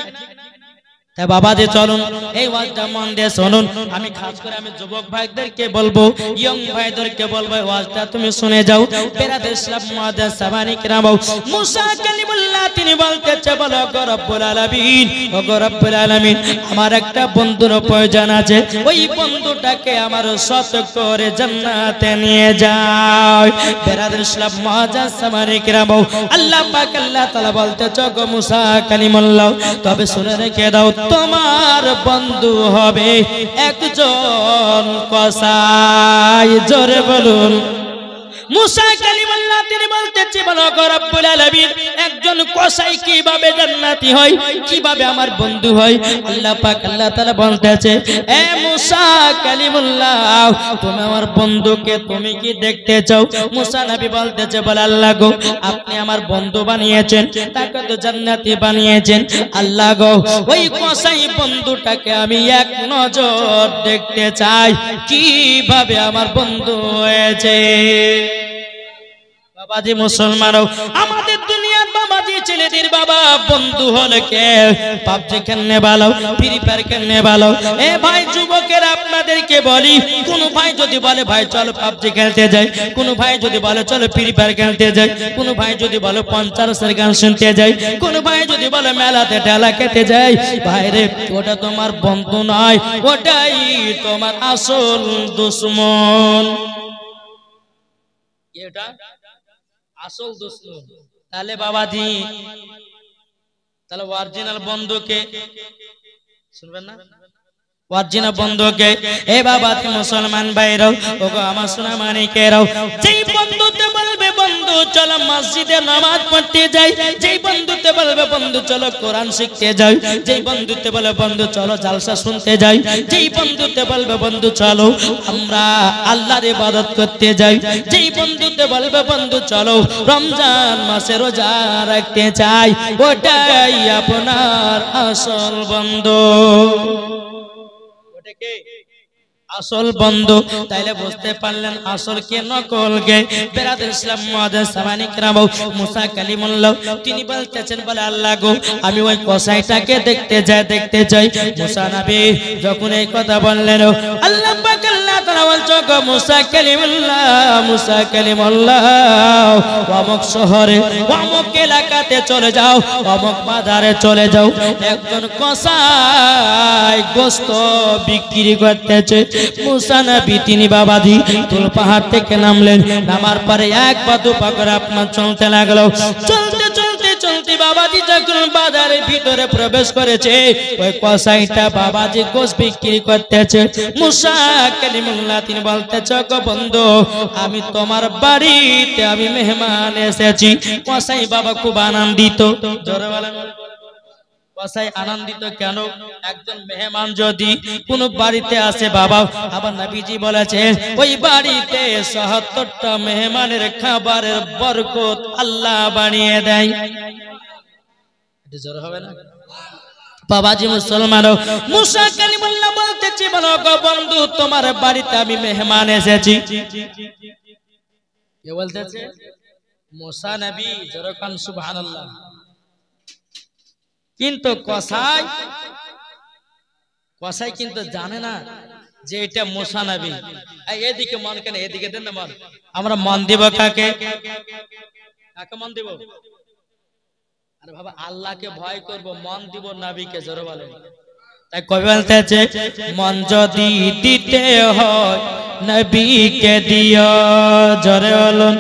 তাই বাবা যে চলুন এই ওয়াজটা মন দিয়ে শুনুন। আমি খাস করে আমি যুবক ভাইদেরকে বলবো, ইয়ং ভাইদেরকে বলবো ওয়াজটা তুমি শুনে যাও। বেরাদের ইসলাম মুআদ্দাস সাবানি কিরাম, মুসা কালিমুল্লাহ তিনি বলতেছে বলো গো রব্বুল আলামিন, ও গো রব্বুল আলামিন আমার একটা বন্ধুর প্রয়োজন আছে, ওই বন্ধুটাকে আমার সৎ করে জান্নাতে নিয়ে যাও। বেরাদের ইসলাম মুআদ্দাস সাবানি কিরাম, আল্লাহ পাক আল্লাহ তাআলা বলতেছে গো মুসা কালিমুল্লাহ তবে শুনে রেখে দাও তোমার বন্ধু হবে একজন কসাই। জোরে বলুন মুসা কালিমুল্লাহ তিনি বলতেছে বলো গো রব্বুল আলামিন একজন কসাই কিভাবে জান্নাতি হয়, কিভাবে আমার বন্ধু হয়? আল্লাহ পাক আল্লাহ তাআলা বলতেছে এ মুসা কালিমুল্লাহ তুমি আমার বন্ধুকে তুমি কি দেখতে চাও? মুসা নবী বলতেছে বল আল্লাহ গো আপনি আমার বন্ধু বানিয়েছেন, তাকে তো জান্নাতি বানিয়েছেন। আল্লাহ গো ওই কসাই বন্ধুটাকে আমি এক নজর দেখতে চাই, কিভাবে আমার বন্ধু হয়েছে। বাবাজি মুসলমানও আমাদের দুনিয়ার বাবাজি ছেলেদের বাবা বন্ধু হলে কে পাবজি খেলনে ভালো ফ্রি ফায়ার খেলনে ভালো এ ভাই যুবকের আপনাদেরকে বলি কোন ভাই যদি বলে ভাই চলো পাবজি খেলতে যাই কোন ভাই যদি বলে চলো ফ্রি ফায়ার খেলতে যাই কোন ভাই যদি বলে পঞ্চাশের গান শুনতে যাই কোন ভাই যদি বলে মেলাতে ঢালা খেতে যাই ভাই রে ওটা তোমার বন্ধু নয় ওটাই তোমার আসল দুশ্মন এটা আসল দুশ্মন তাহলে বাবাজি তাহলে অরিজিনাল বন্ধুকে শুনবেন না অরিজিনাল বন্ধুকে এ বাবাজি মুসলমান ভাইরাও ওগো আমার সোনা মানিকেরাও যেই বন্ধুতে বলবে বন্ধু চলো মসজিদে নামাজ পড়তে যাই যেই বন্ধুতে বলবে বন্ধু চলো কোরআন শিখতে যাই যেই বন্ধুতে বলে বন্ধু চলো জালসা শুনতে যাই যেই বন্ধুতে বলবে বন্ধু চলো আমরা আল্লাহর ইবাদত করতে যাই যেই বন্ধুতে বলবে বন্ধু চলো রমজান মাসে রোজা রাখতে চাই ওটাই আপনার আসল বন্ধু ওটাকে আসল বন্ধু তাইলে বুঝতে পারলেন আসল কে নকল কে বেরাদর ইসলাম মুআজ্জাজ সামানি کرام মুসা কালিমুল্লাহ তিনি বলতেছেন বলে আল্লাহ গো আমি ওই কসাইটাকে দেখতে যাই মুসা নবী যখন এই কথা বললেন আল্লাহ পাক আল্লাহ তাআলা বলছো গো মুসা কালিমুল্লাহ অমুক শহরে অমুক এলাকাতে চলে যাও অমুক বাজারে চলে যাও একজন কসাই গোশত বিক্রি করতেছে মুসা নবী তিনি বাবাজি তুল পাহাড় থেকে নামলেন নামার পরে এক পা দু পা করে আপনার চলতে লাগলো চলতে বাবাজি যখন বাজারের ভিতরে প্রবেশ করেছে ওই কসাইটা বাবাজি গোশ বিক্রি করতেছে মুসা কালিমুল্লাহ তিনি বলতেছে গো বন্ধু আমি তোমার বাড়িতে আমি মেহমান এসেছি কসাই বাবা খুব আনন্দিত জোরে বলেন কসাই আনন্দিত কেন একজন মেহমান যদি কোন বাড়িতে আসে বাবা আবার নবীজি বলেছেন ওই বাড়িতে ৭৭টা মেহমানের খাবারের বরকত আল্লাহ বানিয়ে দেয় এটা জোরে হবে না বাবাজি মুসলমানও মুসা কালিমুল্লাহ বলতেছে বলো গো বন্ধু তোমার বাড়িতে আমি মেহমান এসেছি কে বলতেছে মুসা নবী জোরে কান সুবহানাল্লাহ কিন্তু কসাই কিন্তু জানে না যে এটা মুসা নবী এদিকে মন কেন এদিকে দেন না মন আমরা মন দিব কাকে মন দিব আরে বাবা আল্লাহকে ভয় করব মন দিব নবীকে জোরে বলেন তাই কবি বলতেছে মন যদি দিতে হয় নবীকে দিও জোরে বলুন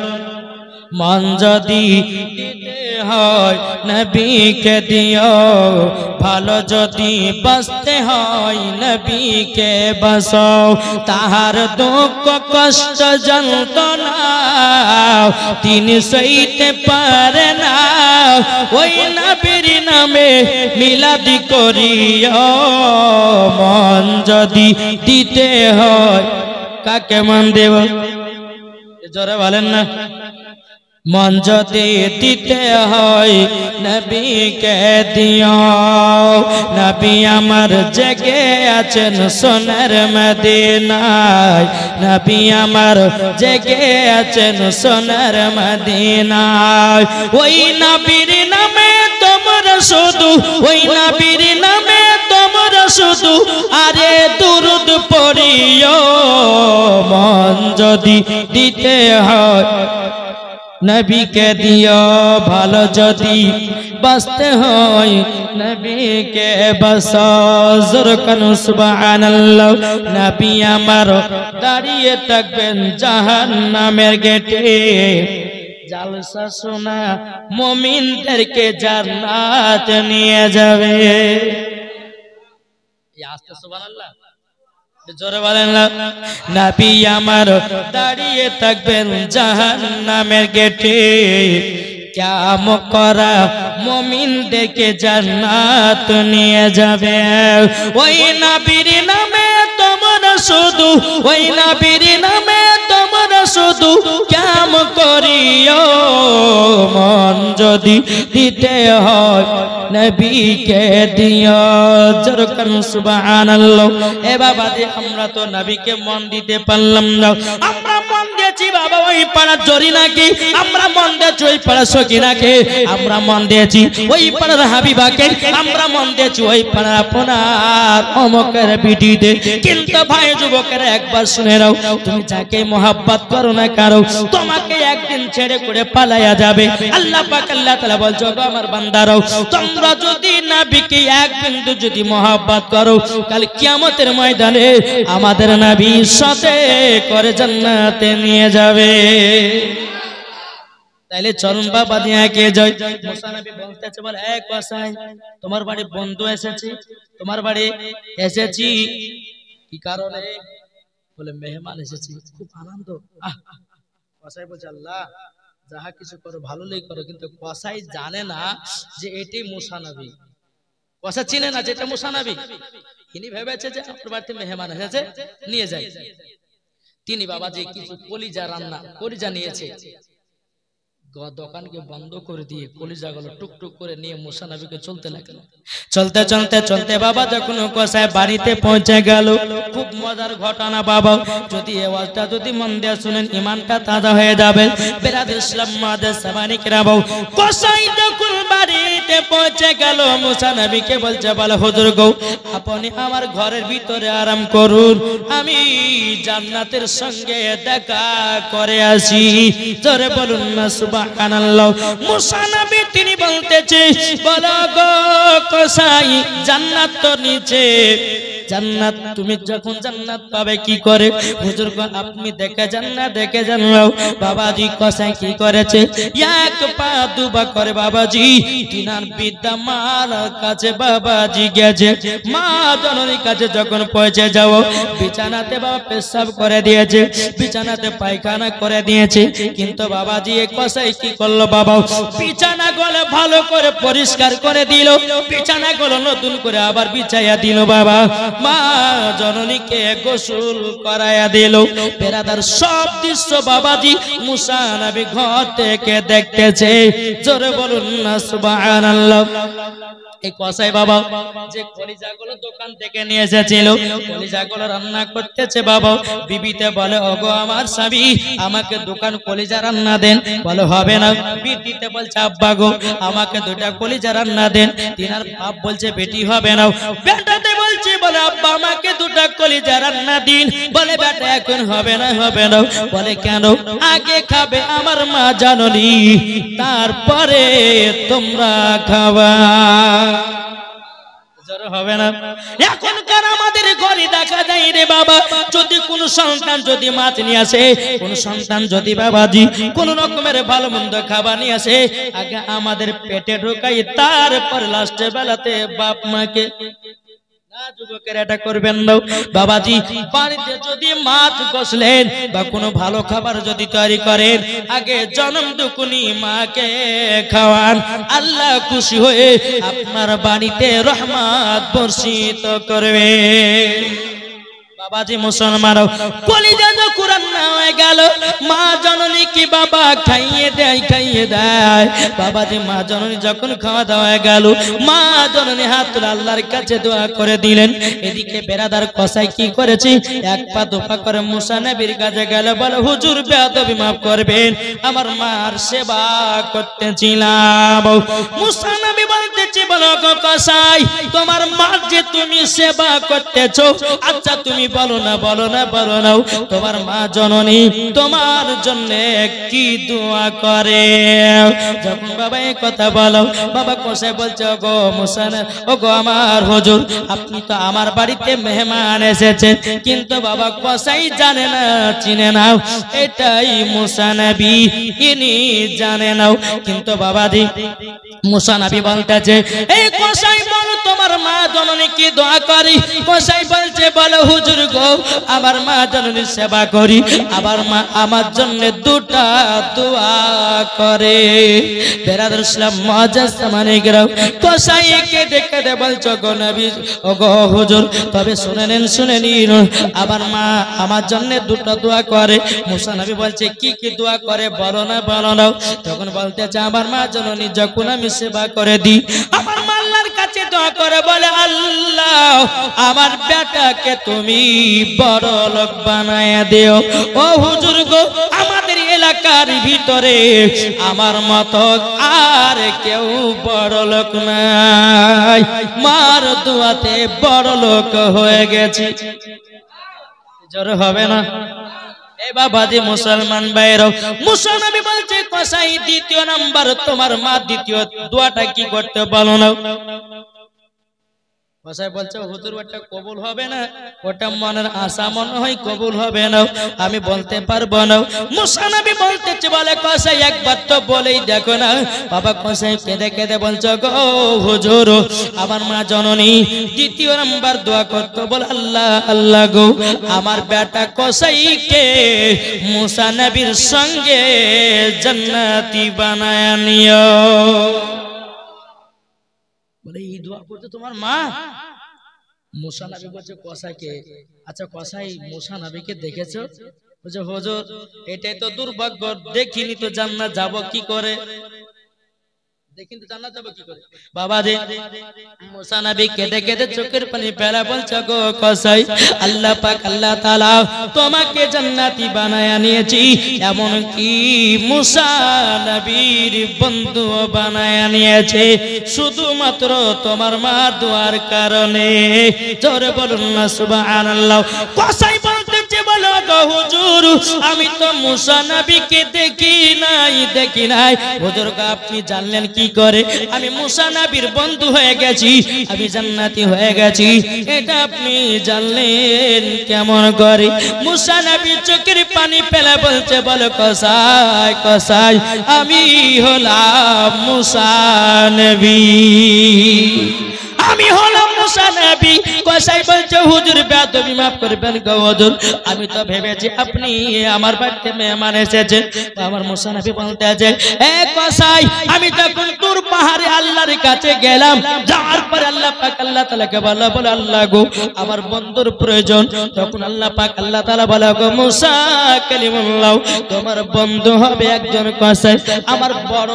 মন যদি দিতে হয় নবীকে দিও ভালো যদি বাঁচতে হয় নবীকে বাঁচাও তাহার দুঃখ কষ্ট যন্ত্রণা তিনি সইতে পারে না ওই নবীর নামে মিলাদি করিও মন যদি দিতে হয় কাকে মন দেব জোরে বলেন না মন যদি দিতে হয় নবীকে দিও নবী আমার জেগে আছেন সোনার মদিনায় নবী আমার জেগে আছেন সোনার মদিনায় ওই নবীর নামে তোমরা শুধু ওই নবীর নামে তোমরা শুধু আরে দুরূদ পড়িও মন যদি দিতে হয় নবীকে দিও ভালো যদি বাঁচতে হয় নবীকে বাঁচাও জোরে কানো সুবহানাল্লাহ নবী আমার দাঁড়িয়ে থাকবেন জাহান্নামের গেটে জালসা শোনা মুমিনদেরকে জান্নাত নিয়ে যাবে আস্তে সুবহানাল্লাহ জোরে বলেন নবী আমার দাঁড়িয়ে থাকবেন জাহান্নামের গেটে কিয়ামত করা মুমিনদেরকে জান্নাত নিয়ে যাবে ওই নবীর নামে তোমরা শুধু ওই নবীর নামে তোমরা শুধু কিয়ামত করিও মন যদি দিতে হয় নবীকে দিও জোরে কান সুবহানাল্লাহ এ বাবা আমরা তো নবীকে মন দিতে পারলাম না আমরা মন দিয়েছি বাবা ওই ওই পাড়া জরিনাকে, আমরা মন দিয়েছি ওই পাড়া সকিনাকে, আমরা মন দিয়েছি ওই পাড়ার হাবিবাকে, আমরা মন দিয়েছি ওই পাড়ার আপনার অমকের বিটিতে। কিন্তু ভাই যুবকেরা একবার শুনে নাও, তুমি যাকে মোহাব্বত করো না কারো, তোমাকে একদিন ছেড়ে করে পালায়া যাবে। আল্লাহ পাক আল্লাহ তাআলা বলছো, গো আমার বান্দারাও, তোমরা যদি নবীকে এক বিন্দু যদি মোহাব্বত করো, কাল কিয়ামতের ময়দানে আমাদের নবীর সাথে করে জান্নাতে নিয়ে যাবে। তাইলে চরণ বাবা দিয়ে কে জয়। মুসা নবী বলতেছে, বলে এক কসাই, তোমার বাড়ি বন্ধু এসেছি, তোমার বাড়ি এসেছি কি কারণে? বলে মেহমান এসেছি, খুব আনন্দ। কসাই বলছে, আল্লাহ যাহা কিছু করো ভালোই করো, কিন্তু কসাই জানে না যে এটি মুসা নবী। কসাই চিনে না যে এটা মুসা নবী। তিনি ভেবেছে যে আপনার বাড়িতে মেহমান এসেছে, নিয়ে যায়। তিনি বাবাজি কিছু কলিজা রান্না, কলিজা নিয়েছে, দোকানকে বন্ধ করে দিয়ে কলিজাগুলো টুকটুক করে নিয়ে মুসা নবীকে চলতে লাগলো। চলতে চলতে চলতে বাবা যখন কসাই বাড়িতে পৌঁছে গেল, খুব মজার ঘটনা বাবা, যদি এই ওয়াজটা যদি মন দিয়ে শুনেন ইমানটা তাজা হয়ে যাবে। বেরাদর ইসলাম মাদের সামানিকরা বাবু, কসাই যখন বাড়িতে পৌঁছে গেল, মুসা নবীকে বলছে, বলে হুজুর গো, আপনি আমার ঘরের ভিতরে আরাম করুন, আমি জান্নাতের সঙ্গে দেখা করে আসি। জোরে বলুন না সুবহানাল্লাহ। মুসা নবী তিনি বলতেছে, বলো গো কসাই, জান্নাত তো নিচে, জান্নাত তুমি যখন জান্নাত পাবে কি করে? হুজুর গো আপনি দেখে যান না, দেখে যান। বাবাজি কসাই কি করেছে? এক পা দুবা করে বাবাজি তিনার বিদ্যা মার কাছে বাবাজি গেছে। মা জননীর কাছে যখন পৌঁছে যাও, বিছানাতে বাবা পেশাব করে দিয়েছে, বিছানাতে পায়খানা করে দিয়েছে। কিন্তু বাবাজি এই কসাই কি করলো বাবা? বিছানা গুলো ভালো করে পরিষ্কার করে দিল, বিছানা গুলো নতুন করে আবার বিছাইয়া দিল বাবা। মা জননীকে গোসল করায়া দিল। বেরাদার সব দৃশ্য বাবাজি মুসা নবী ঘর থেকে দেখতেছে। জোরে বলুন না সুবহানাল্লাহ। এই কসাই বাবা যে কলিজাগুলো দোকান থেকে নিয়ে এসেছিল, কলিজাগুলো রান্না করতেছে বাবা। বিবিতে বলে, ওগো আমার স্বামী, আমাকে দোকান কলিজা রান্না দেন। বলে হবে না। বিটিতে বলছে, আব্বা গো আমাকে দুটা কলিজা রান্না দেন। তিনার বাপ বলছে, বেটি হবে না। বেটাতে বলছে, বলে আব্বা আমাকে দুটা কলিজা রান্না দিন। বলে বেটা এখন হবে না, হবে না। বলে কেন? আগে খাবে আমার মা জননী, তারপরে তোমরা খাবা। হবে না। এখনকার আমাদের ঘরে দেখা যায় রে বাবা, যদি কোন সন্তান যদি মাছ নিয়ে আসে, কোন সন্তান যদি বাবাজি কোন রকমের ভালো মন্দ খাবার নিয়ে আসে, আগে আমাদের পেটে ঢোকাই, তারপর লাস্টে বেলাতে বাপ মাকে। যুবকের এটা করবেন না বাবাজি। বাড়িতে যদি মাছ কষলেন বা কোনো ভালো খাবার যদি তৈরি করেন, আগে জনম দুকুনি মাকে খাওয়ান। আল্লাহ খুশি হয়ে আপনার বাড়িতে রহমত বর্ষিত করবে। বাবাজি মুসলমানও কলিজা যখন রান্না হয়ে গেল, মা জননী কি বাবা খাইয়ে দেয়, খাইয়ে দেয়। বাবাজি মা জননী যখন খাওয়া দাওয়া হয়ে গেল, মা জননী হাত তুলে আল্লাহর কাছে দোয়া করে দিলেন। এদিকে বেরাদার কসাই কি করেছে? এক পা দুপা করে মুসা নবীর কাছে গেল, বলে হুজুর বেয়াদবি মাফ করবেন, আমার মার সেবা করতেছিলাম। মুসা নবী বলতেছে, বলো গো কসাই, তোমার মার যে তুমি সেবা করতেছো, আচ্ছা তুমি বলো না, বলো না, বলো না, তোমার মা জননী তোমার জন্য কি দোয়া করে? যখন বাবা এই কথা বলো, বাবা কসাই বলছে, ওগো মুসা, ওগো আমার হুজুর, আপনি তো আমার বাড়িতে মেহমান এসেছেন, কিন্তু বাবা কসাই জানে না, চিনে নাও, এটাই মুসা নবী, ইনি জানে নাও। কিন্তু বাবাজি মুসা নবী বলতেছে, এই কসাই বলো তোমার মা জননী কি দোয়া করি? কসাই বলছে, বলো হুজুর গো, আমার মা জননীর সেবা করি, আবার মা আমার জন্য দুটা দোয়া করে। বেরাদর ইসলাম মুআজ্জাজ সামানিকরাও, কসাইকে ডেকে দে বলছো, গো নবী, ও গো হুজুর, তবে শুনে নেন, শুনে নিন, আমার মা আমার জন্য দুটো দোয়া করে। মুসা নবী বলছে, কি কি দোয়া করে? বলো না, বলো না। তখন বলতেছে, আমার মা জননী যখন আমি সেবা করে দিই, আমার মা আল্লাহর কাছে দোয়া করে, বলে আল্লাহ আমার বেটাকে তুমি বড় লোক বানায়া দিও। ও হুজুর গো, আমাদের এলাকা এলাকার ভিতরে আমার মতো আর কেউ বড় লোক নাই, মার দোয়াতে বড় লোক হয়ে গেছি। জোর হবে না? এ বাবাজি মুসলমান ভাইরাও, মুসা নবী বলছে কসাই দ্বিতীয় নাম্বার তোমার মা দ্বিতীয় দোয়াটা কি করতে বলো না। কসাই বলছে হুজুর ওটা কবুল হবে না, ওটা মনের আশা মনে হয় কবুল হবে না, আমি বলতে পারবো না। মুসা নবী বলতেছে বলে কসাই একবার তো বলেই দেখো না। বাবা কসাই কেঁদে কেঁদে বলছে গো হুজুর আমার মা জননী দ্বিতীয় নাম্বার দোয়া করতে বল আল্লাহ আল্লাহ গো আমার বেটা কসাইকে মুসা নবীর সঙ্গে জান্নাতি বানায় নিও। বলে এই দোয়া করতে তোমার মা? মুসা নবী বলছে কসাইকে, আচ্ছা কসাই মুসা নবীকে দেখেছো? বলছে হুজুর এটাই তো দুর্ভাগ্য, দেখিনি তো জান্নাত যাব কি করে, দেখিনি তো জান্নাত যাব কি করে। বাবাজি মুসা নবী কেঁদে কেঁদে চোখের পানি ফেলা বলছে গো কসাই আল্লাহ পাক আল্লাহ তাআলা তোমাকে জান্নাতি বানায়া নিয়েছি, এমন কি মুসা নবীর বন্ধু বানায়া নিয়েছে শুধুমাত্র তোমার মা দোয়ার কারণে। জোরে বলুন না সুবহানাল্লাহ। কসাই বলতেছে বলো গো হুজুর আমি তো মুসা নবীকে দেখি নাই। হুজুর আপনি জানলেন কি করে আমি মুসা নবীর বন্ধু হয়ে গেছি, আমি জান্নাতি হয়ে গেছি, এটা আপনি জানলেন কেমন করে? মুসা নবী চোখের পানি ফেলে বলছে বলো কসাই কসাই আমি হলাম মুসা নবী, আমি হলাম মুসা নবী। কসাই বলছে হুজুর বেয়াদবি মাফ করবেন গো হুজুর, আমি তো ভেবেছি আপনি আমার বাড়িতে মেহমান এসেছেন। আমার মুসা নবী বলতে আছে এ কসাই আমি তখন দূর পাহাড়ে আল্লাহর কাছে গেলাম, যাওয়ার পর আল্লাহ পাক আল্লাহ তাআলাকে বলে আল্লাহ গো আমার বন্ধুর প্রয়োজন, তখন আল্লাহ পাক আল্লাহ তাআলা বলে গো মুসা কালিমুল্লাহ তোমার বন্ধু হবে একজন কসাই। আমার বড়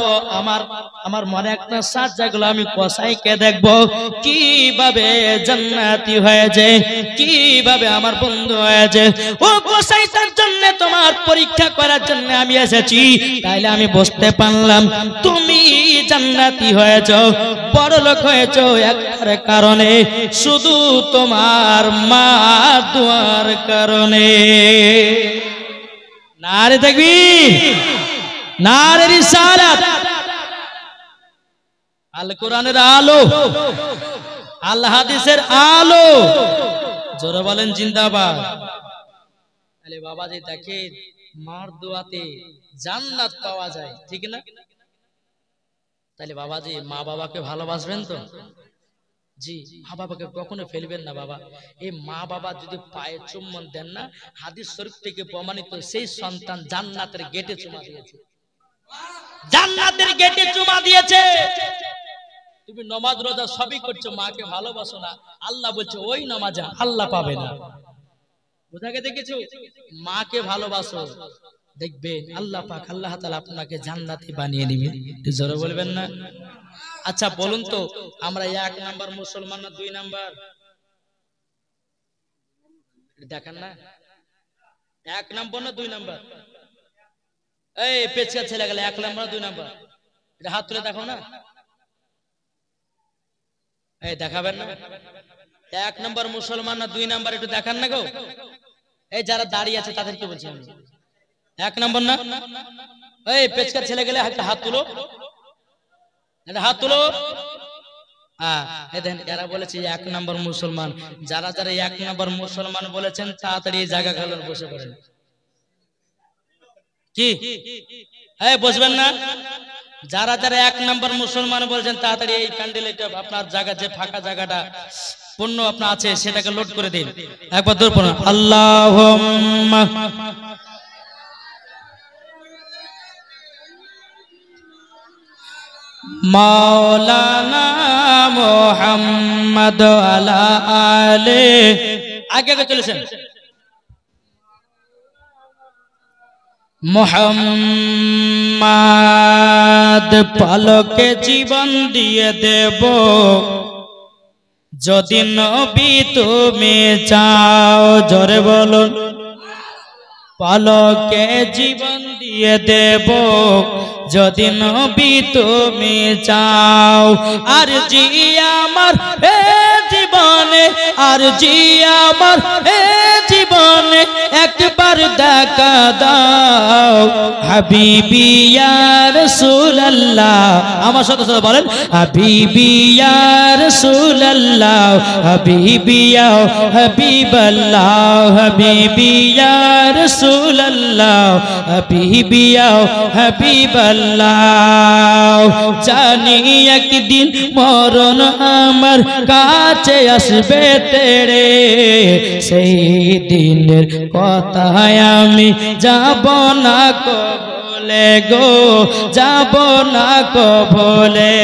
আমার মনে একটা সাজ জাগলো, আমি কসাইকে দেখবো কিভাবে জান্নাতি হয়েছে, কিভাবে আমার বন্ধু হয়েছে। ও কসাই তার জন্য তোমার পরীক্ষা করার জন্য আমি এসেছি, তাইলে আমি বুঝতে পারলাম তুমি জান্নাতি হয়েছো বড় লোক হয়েছো একটার কারণে, শুধু তোমার মা দোয়ার কারণে। নারে তাকবীর নারে রিসালাত, আল কোরআনের আলো আল হাদিসের আলো, জোরে বলেন জিন্দাবাদ। তাহলে বাবাজি দেখেন মার দোয়াতে জান্নাত পাওয়া যায়, ঠিক না? তাহলে বাবাজি মা বাবাকে ভালোবাসবেন তো? জি, মা বাবাকে কখনো ফেলবেন না বাবা। এই মা বাবা যদি পায়ে চুম্বন দেন না, হাদিস শরীফ থেকে প্রমাণিত সেই সন্তান জান্নাতের গেটে চুমা দিয়েছে, জান্নাতের গেটে চুমা দিয়েছে। তুমি নামাজ রোজা সবই করছো, মাকে ভালোবাসো না, আল্লাহ বলছে ওই নামাজ আল্লাহ পাবে না। কোথাকে দেখেছো? মাকে ভালোবাসো, দেখবেন আল্লাহ পাক আল্লাহ তাআলা আপনাকে জান্নাতি বানিয়ে নেবে। জোরে বলবেন না? আচ্ছা বলুন তো আমরা এক নাম্বার মুসলমান না দুই নাম্বার? দেখেন না এক নাম্বার না দুই নাম্বার? এই পেছকা ছেলে গেলে এক নাম্বার দুই নাম্বার? এটা হাত তুলে দেখো না, এই দেখাবেন না এক নাম্বার মুসলমান না দুই নাম্বার? একটু দেখান না গো। এই যারা দাঁড়িয়ে আছে তাদেরকে বলছি আমি এক নাম্বার না? এই পেছকা ছেলে গেলে হাত তুলো, হাত তুলো। এরা বলেছে এক নাম্বার মুসলমান। যারা যারা এক নাম্বার মুসলমান বলেছেন তাড়াতাড়ি জায়গা খালেন বসে পড়েন। কি বসবেন না? যারা যারা এক নাম্বার মুসলমান বলেছেন তাড়াতাড়ি এই প্যান্ডেল আপনার জায়গা যে ফাঁকা জায়গাটা পূর্ণ আপনার আছে সেটাকে লোড করে দিন। একবার দূর পড়ুন আল্লাহুম্মা মাওলানা মুহাম্মদ আলা আলে। আগে আগে চলেছেন। মুহাম্মদ পালকে জীবন দিয়ে দেব যদি নবী তুমি চাও। জোরে বলুন পলকে জীবন দিয়ে দেব যদি নবী তুমি চাও। আর জি আমার হে জীবনে, আর জি আমার হে জীবনে একবার দেখা দাও। হাবিবি ইয়া রাসূলুল্লাহ, আমার সাথে সাথে বলেন হাবিবি ইয়া রাসূলুল্লাহ, হাবিবি ইয়া হাবিবাল্লাহ, হাবিবি ইয়া রাসূলুল্লাহ, হাবিবি ইয়া হাবিবাল্লাহ। জানি একদিন মরণ আমার কাছে আসবে তেড়ে, সেই দিনের কথা আমি যাব না কবলে গো, যাব না কবলে।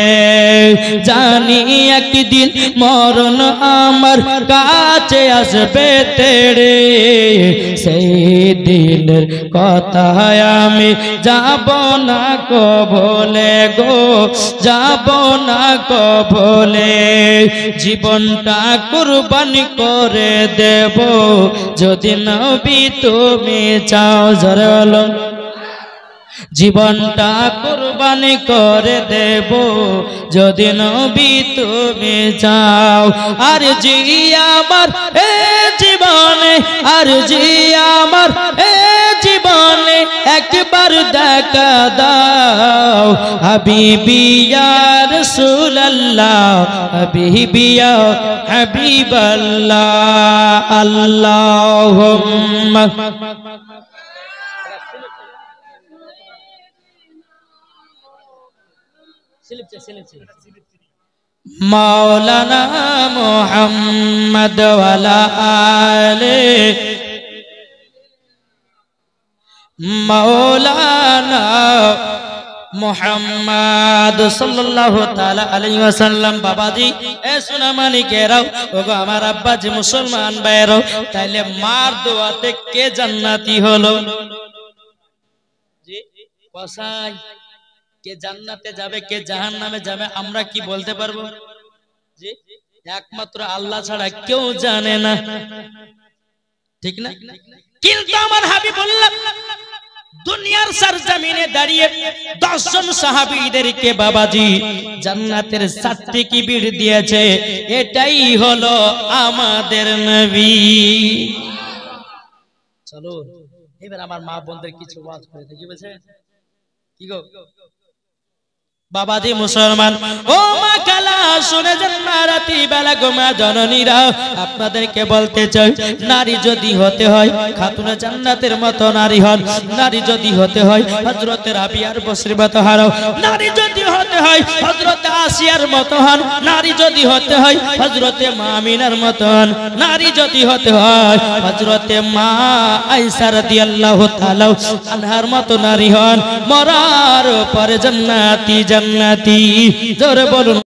জানি একদিন মরণ আমার কাছে আসবে তেড়ে, সেই দিনের কথা আমি যাব না কবলে গো, যাব না কবলে। জীবনটা কুরবানি করে দেব যদি নবী তুমি চাও। জোরে বলো, জীবনটা কুরবানি করে দেব যদি নবী তুমি চাও। আর জি আমার হে জীবনে, আর জি আমার হে জীবনে একবার দেখা দাও। হাবিবি ইয়া রাসূলুল্লাহ, হাবিবি ইয়া হাবিবাল্লাহ। আল্লাহুম্মা মাওলানা মুহাম্মদ ওয়ালা আলে মাওলানা মুহাম্মদ সাল্লাল্লাহু তাআলা আলাইহি ওয়াসাল্লাম। বাবাজি এ সোনামানিকেরাও, ওগো আমার আব্বাজি মুসলমান ভাইরাও, তাইলে মার দোয়াতে কে জান্নাতি হলো? জি কসাই, কে জান্নাতে যাবে কে জাহান্নামে যাবে আমরা কি বলতে পারবো? জি একমাত্র আল্লাহ ছাড়া কেউ জানে না, ঠিক না? কিন্তু আমার হাবিবুল্লাহ দুনিয়ার সরজমিনে দাঁড়িয়ে 10 জন সাহাবীদেরকে বাবাজি জান্নাতের সার্টিফিকেট দিয়েছে। এটাই হলো আমাদের নবী। চলো এবার আমার মা বোনদের কিছু ওয়াজ করে দেখি, বলছে কি গো বাবাজি মুসলমান, ও মা কালা শুনে যান না রাতি বেলা গো মা জননীরা, আপনাদেরকে বলতে চাই নারী যদি হতে হয় খাতুনে জান্নাতের মতো নারী হন, নারী যদি হতে হয় হযরতে রাবিয়ার বসরিবত হারো, নারী যদি হতে হয় হযরতে আসিয়ার মতো হন, নারী যদি হতে হয় হযরতে মা আমিনার মতো হন, নারী যদি হতে হয় হযরতে মা আয়েশা রাদিয়াল্লাহু তাআলা আনহার মতো নারী হন, মরার পরে জান্নাতি জান্নাতি। জোরে বলুন।